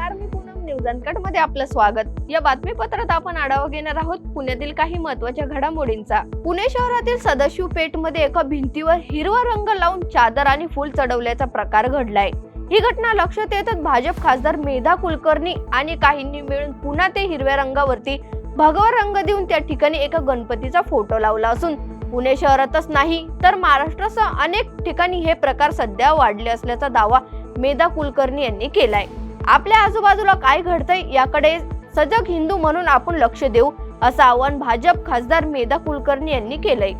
नमस्कार, मी Poonam. News uncut मध्ये आपलं स्वागत. या बातमीपत्रात आपण आढावा घेणार आहोत पुण्यातील काही महत्त्वाच्या घडामोडींचा. पुणे शहरातील सदाशिव पेठ मध्ये एका भिंतीवर हिरवा रंग लावून चादर आणि फूल चढवल्याचा प्रकार घडलाय. ही घटना लक्षात येतच भाजप खासदार मेधा कुलकर्णी आणि काहींनी मिळून पुन्हा ते हिरव्या रंगावरती भगवा रंग देऊन त्या ठिकाणी एका गणपतीचा फोटो लावला असून पुणे शहरातच नाही तर महाराष्ट्रासह अनेक ठिकाणी हे प्रकार सध्या वाढले असल्याचा दावा मेधा कुलकर्णी यांनी केलाय. आपल्या आजूबाजूला काय घडतंय याकडे सजग हिंदू म्हणून आपण लक्ष देऊ, असं आवाहन भाजप खासदार मेधा कुलकर्णी यांनी केलंय.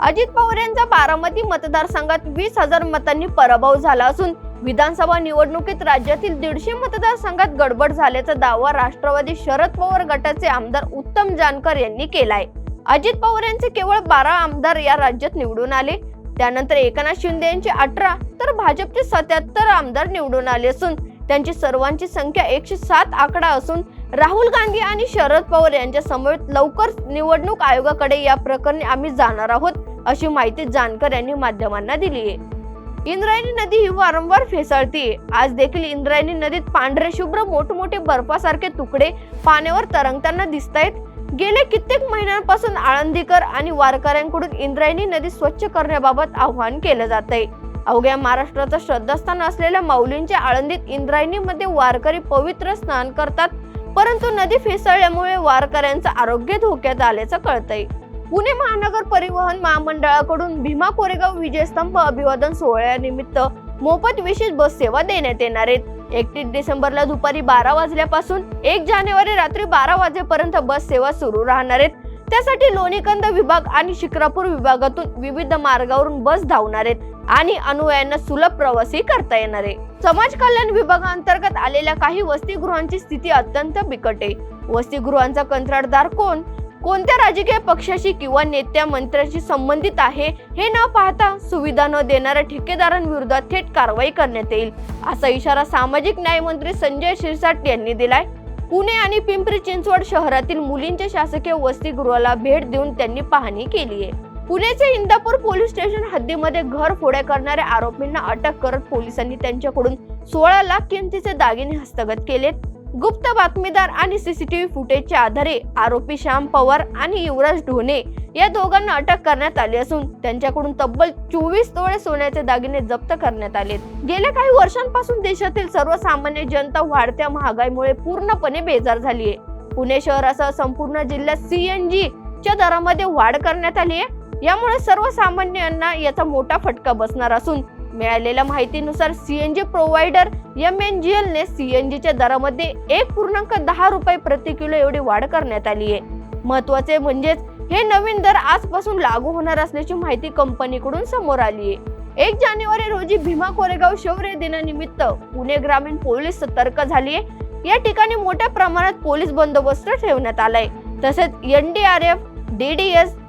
अजित पवार यांचा बारामती मतदारसंघात 20,000 मतांनी पराभव झाला असून विधानसभा निवडणुकीत राज्यातील 150 मतदारसंघात गडबड झाल्याचा दावा राष्ट्रवादी शरद पवार गटाचे आमदार उत्तम जानकर यांनी केलाय. अजित पवार यांचे केवळ 12 आमदार या राज्यात निवडून आले. त्यानंतर एकनाथ शिंदे यांचे 18 तर भाजपचे 77 आमदार निवडून आले असून त्यांची सर्वांची संख्या 107 आकडा असून राहुल गांधी आणि शरद पवार यांच्या समवेत लवकर निवडणूक आयोगाकडे या प्रकरणी आम्ही जाणार आहोत, अशी माहिती जानकर यांनी माध्यमांना दिली आहे. इंद्रायणी नदी ही वारंवार फेसाळतीये. आज देखील इंद्रायणी नदीत पांढरे शुभ्र मोठमोठे बर्फासारखे तुकडे पाण्यावर तरंगताना दिसतायत. गेल्या कित्येक महिन्यांपासून आळंदीकर आणि वारकऱ्यांकडून इंद्रायणी नदी स्वच्छ करण्याबाबत आवाहन केलं जात आहे. अवघ्या महाराष्ट्राचं श्रद्धास्थान असलेल्या माऊलींच्या आळंदीत इंद्रायणीमध्ये वारकरी पवित्र स्नान करतात, परंतु नदी फेसाळल्यामुळे वारकऱ्यांचं आरोग्य धोक्यात आल्याचं कळतंय. पुणे महानगर परिवहन महामंडळाकडून भीमा कोरेगाव विजयस्तंभ अभिवादन सोहळ्यानिमित्त मोफत विशेष बस सेवा देण्यात येणार आहेत. 31 डिसेंबरला दुपारी 12 वाजल्यापासून 1 जानेवारी रात्री 12 वाजेपर्यंत बस सेवा सुरू राहणार आहेत. त्यासाठी लोणीकंद विभाग आणि शिक्रापूर विभागातून विविध मार्गावरून बस धावणार आहेत आणि अनुयायांना सुलभ प्रवासही करता येणार आहे. समाज कल्याण विभागांतर्गत आलेल्या काही वसतिगृहांची स्थिती अत्यंत बिकट आहे. वसतिगृहांचा कंत्राटदार कोण, कोणत्या राजकीय पक्षाशी किंवा नेत्या मंत्र्याशी संबंधित आहे हे न पाहता सुविधा न देणाऱ्या ठेकेदारांविरोधात थेट कारवाई करण्यात येईल, असा इशारा सामाजिक न्याय मंत्री संजय शिरसाट यांनी दिलाय. पुणे आणि पिंपरी चिंचवड शहरातील मुलींच्या शासकीय वसतिगृहाला भेट देऊन त्यांनी पाहणी केली आहे. पुण्याच्या इंदापूर पोलीस स्टेशन हद्दीमध्ये घरफोड्या करणाऱ्या आरोपींना अटक करत पोलिसांनी त्यांच्याकडून 16 लाख किमतीचे दागिने हस्तगत केलेत. गुप्त बातमीदार आणि सीसीटीव्ही फुटेजच्या आधारे आरोपी श्याम पवार आणि युवराज ढोणे या दोघांना अटक करण्यात आली असून त्यांच्याकडून तब्बल 24 तोळे सोन्याचे दागिने जप्त करण्यात आलेत. गेल्या काही वर्षांपासून देशातील सर्वसामान्य जनता वाढत्या महागाईमुळे पूर्णपणे बेजार झाली आहे. पुणे शहरासह संपूर्ण जिल्ह्यात CNG च्या दरामध्ये वाढ करण्यात आली आहे. यामुळे सर्वसामान्यांना याचा मोठा फटका बसणार असून मिळालेल्या माहितीनुसार CNG प्रोव्हायडर MNGL ने CNG च्या दरामध्ये 1.10 रुपये प्रति किलो एवढी वाढ करण्यात आली आहे. महत्त्वाचे म्हणजेच हे नवीन दर आजपासून लागू होणार असल्याची माहिती कंपनीकडून समोर आली आहे. 1 जानेवारी रोजी भीमा कोरेगाव शौर्य दिनानिमित्त पुणे ग्रामीण पोलीस सतर्क झाली आहे. या ठिकाणी मोठ्या प्रमाणात पोलीस बंदोबस्त ठेवण्यात आलाय. तसेच NDRF, DDS,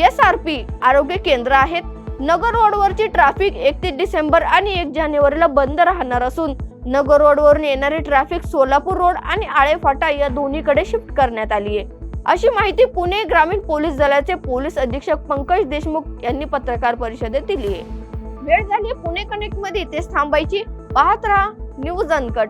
SRP आरोग्य केंद्र आहेत. नगर रोडवरची ट्रॅफिक 31 डिसेंबर आणि 1 जानेवारीला बंद राहणार असून नगर रोडवरून येणारी ट्रॅफिक सोलापूर रोड आणि आळे फाटा या दोन्हीकडे शिफ्ट करण्यात आली आहे, अशी माहिती पुणे ग्रामीण पोलीस दलाचे पोलीस अधीक्षक पंकज देशमुख यांनी पत्रकार परिषदेत दिली आहे. वेळ झाली पुणे कनेक्ट मध्ये इथेच थांबायची. पाहत रहा न्यूज अनकट.